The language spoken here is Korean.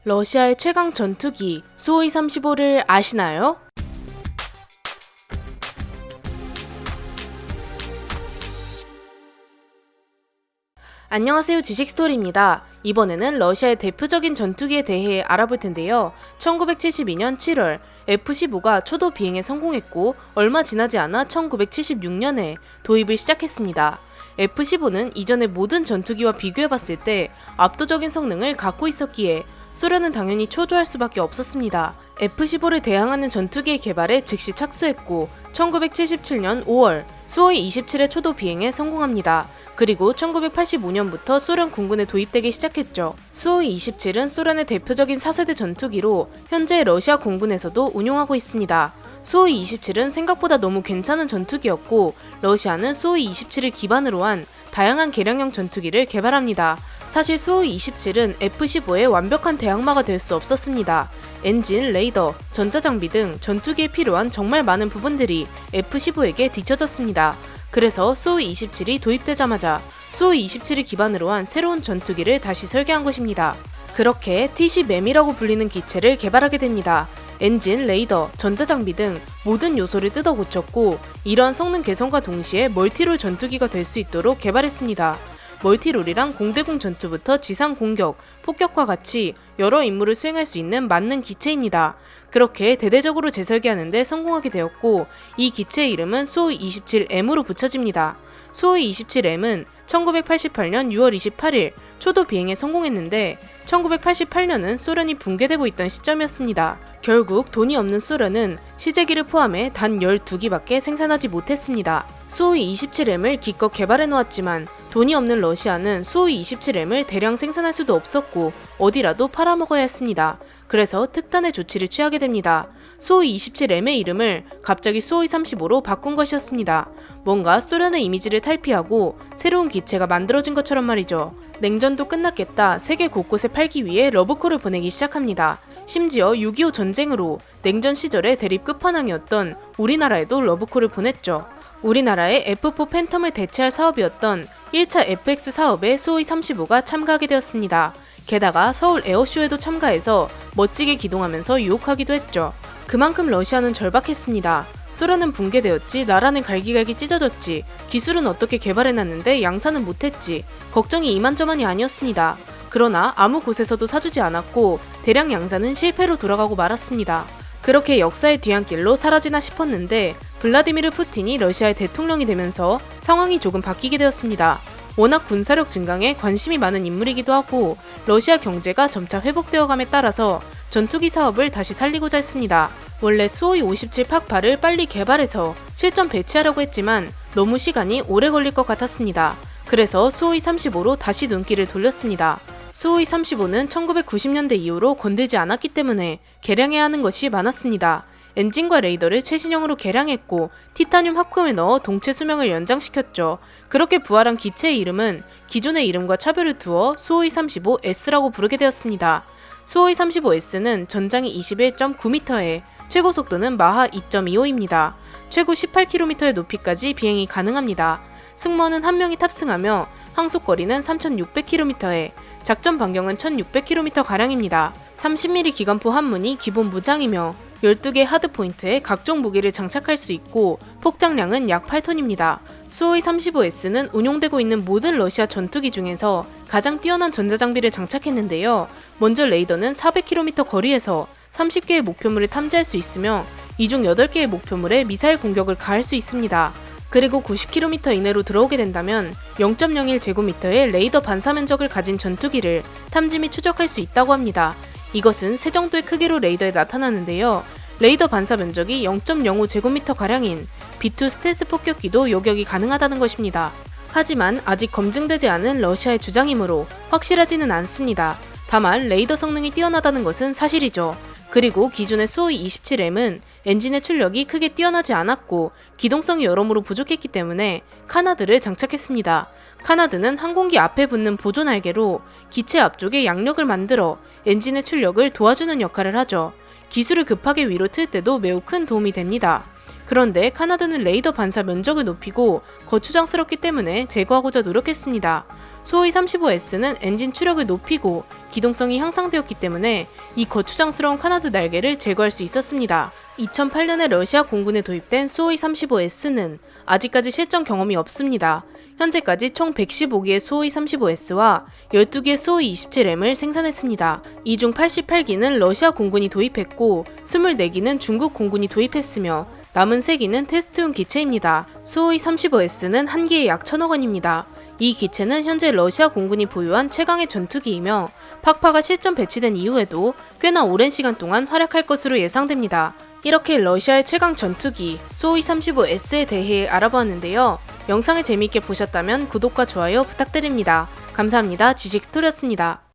러시아의 최강 전투기 수호이-35를 아시나요? 안녕하세요, 지식스토리입니다. 이번에는 러시아의 대표적인 전투기에 대해 알아볼 텐데요. 1972년 7월 F-15가 초도 비행에 성공했고 얼마 지나지 않아 1976년에 도입을 시작했습니다. F-15는 이전의 모든 전투기와 비교해봤을 때 압도적인 성능을 갖고 있었기에 소련은 당연히 초조할 수밖에 없었습니다. F-15를 대항하는 전투기의 개발에 즉시 착수했고 1977년 5월 수호이-27의 초도 비행에 성공합니다. 그리고 1985년부터 소련 군군에 도입되기 시작했죠. 수호이-27은 소련의 대표적인 4세대 전투기로 현재 러시아 공군에서도 운용하고 있습니다. 수호이-27은 생각보다 너무 괜찮은 전투기였고 러시아는 수호이-27을 기반으로 한 다양한 개량형 전투기를 개발합니다. 사실 수호이-27은 F-15의 완벽한 대항마가 될 수 없었습니다. 엔진, 레이더, 전자장비 등 전투기에 필요한 정말 많은 부분들이 F-15에게 뒤처졌습니다. 그래서 수호이-27이 도입되자마자 수호이-27을 기반으로 한 새로운 전투기를 다시 설계한 것입니다. 그렇게 TCM이라고 불리는 기체를 개발하게 됩니다. 엔진, 레이더, 전자장비 등 모든 요소를 뜯어 고쳤고 이러한 성능 개선과 동시에 멀티롤 전투기가 될 수 있도록 개발했습니다. 멀티롤이란 공대공 전투부터 지상 공격, 폭격과 같이 여러 임무를 수행할 수 있는 만능 기체입니다. 그렇게 대대적으로 재설계하는 데 성공하게 되었고 이 기체의 이름은 수호이-27M으로 붙여집니다. 수호이-27M은 1988년 6월 28일 초도 비행에 성공했는데 1988년은 소련이 붕괴되고 있던 시점이었습니다. 결국 돈이 없는 소련은 시제기를 포함해 단 12기밖에 생산하지 못했습니다. 수호이-27M을 기껏 개발해 놓았지만 돈이 없는 러시아는 수호이-27M을 대량 생산할 수도 없었고 어디라도 팔아먹어야 했습니다. 그래서 특단의 조치를 취하게 됩니다. 수호이-27M의 이름을 갑자기 수호이-35로 바꾼 것이었습니다. 뭔가 소련의 이미지를 탈피하고 새로운 기체가 만들어진 것처럼 말이죠. 냉전도 끝났겠다 세계 곳곳에 팔기 위해 러브콜을 보내기 시작합니다. 심지어 6.25 전쟁으로 냉전 시절의 대립 끝판왕이었던 우리나라에도 러브콜을 보냈죠. 우리나라의 F4 팬텀을 대체할 사업이었던 1차 FX 사업에 수호이-35가 참가하게 되었습니다. 게다가 서울 에어쇼에도 참가해서 멋지게 기동하면서 유혹하기도 했죠. 그만큼 러시아는 절박했습니다. 소련은 붕괴되었지, 나라는 갈기갈기 찢어졌지, 기술은 어떻게 개발해놨는데 양산은 못했지, 걱정이 이만저만이 아니었습니다. 그러나 아무 곳에서도 사주지 않았고 대량 양산은 실패로 돌아가고 말았습니다. 그렇게 역사의 뒤안길로 사라지나 싶었는데 블라디미르 푸틴이 러시아의 대통령이 되면서 상황이 조금 바뀌게 되었습니다. 워낙 군사력 증강에 관심이 많은 인물이기도 하고 러시아 경제가 점차 회복되어감에 따라서 전투기 사업을 다시 살리고자 했습니다. 원래 수호이-57 팍8을 빨리 개발해서 실전 배치하려고 했지만 너무 시간이 오래 걸릴 것 같았습니다. 그래서 수호이-35로 다시 눈길을 돌렸습니다. 수호이-35는 1990년대 이후로 건들지 않았기 때문에 개량해야 하는 것이 많았습니다. 엔진과 레이더를 최신형으로 개량했고 티타늄 합금을 넣어 동체 수명을 연장시켰죠. 그렇게 부활한 기체의 이름은 기존의 이름과 차별을 두어 수호이-35S라고 부르게 되었습니다. 수호이-35S는 전장이 21.9m에 최고 속도는 마하 2.25입니다. 최고 18km의 높이까지 비행이 가능합니다. 승무원은 한 명이 탑승하며 항속거리는 3600km에 작전 반경은 1600km가량입니다. 30mm 기관포 한 문이 기본 무장이며 12개 하드포인트에 각종 무기를 장착할 수 있고 폭장량은 약 8톤입니다. 수호이-35S는 운용되고 있는 모든 러시아 전투기 중에서 가장 뛰어난 전자장비를 장착했는데요. 먼저 레이더는 400km 거리에서 30개의 목표물을 탐지할 수 있으며 이 중 8개의 목표물에 미사일 공격을 가할 수 있습니다. 그리고 90km 이내로 들어오게 된다면 0.01제곱미터의 레이더 반사 면적을 가진 전투기를 탐지 및 추적할 수 있다고 합니다. 이것은 새 정도의 크기로 레이더에 나타나는데요. 레이더 반사 면적이 0.05제곱미터가량인 B2 스텔스 폭격기도 요격이 가능하다는 것입니다. 하지만 아직 검증되지 않은 러시아의 주장이므로 확실하지는 않습니다. 다만 레이더 성능이 뛰어나다는 것은 사실이죠. 그리고 기존의 수호이-27M은 엔진의 출력이 크게 뛰어나지 않았고 기동성이 여러모로 부족했기 때문에 카나드를 장착했습니다. 카나드는 항공기 앞에 붙는 보조 날개로 기체 앞쪽에 양력을 만들어 엔진의 출력을 도와주는 역할을 하죠. 기술을 급하게 위로 틀 때도 매우 큰 도움이 됩니다. 그런데 카나드는 레이더 반사 면적을 높이고 거추장스럽기 때문에 제거하고자 노력했습니다. 수호이-35S는 엔진 추력을 높이고 기동성이 향상되었기 때문에 이 거추장스러운 카나드 날개를 제거할 수 있었습니다. 2008년에 러시아 공군에 도입된 수호이-35S는 아직까지 실전 경험이 없습니다. 현재까지 총 115기의 수호이-35S와 12기의 수호이-27M을 생산했습니다. 이 중 88기는 러시아 공군이 도입했고 24기는 중국 공군이 도입했으며 남은 3기는 테스트용 기체입니다. 수호이-35S는 한 기에 약 1,000억 원입니다. 이 기체는 현재 러시아 공군이 보유한 최강의 전투기이며 팍파가 실전 배치된 이후에도 꽤나 오랜 시간 동안 활약할 것으로 예상됩니다. 이렇게 러시아의 최강 전투기 수호이-35S에 대해 알아보았는데요. 영상을 재미있게 보셨다면 구독과 좋아요 부탁드립니다. 감사합니다. 지식스토리였습니다.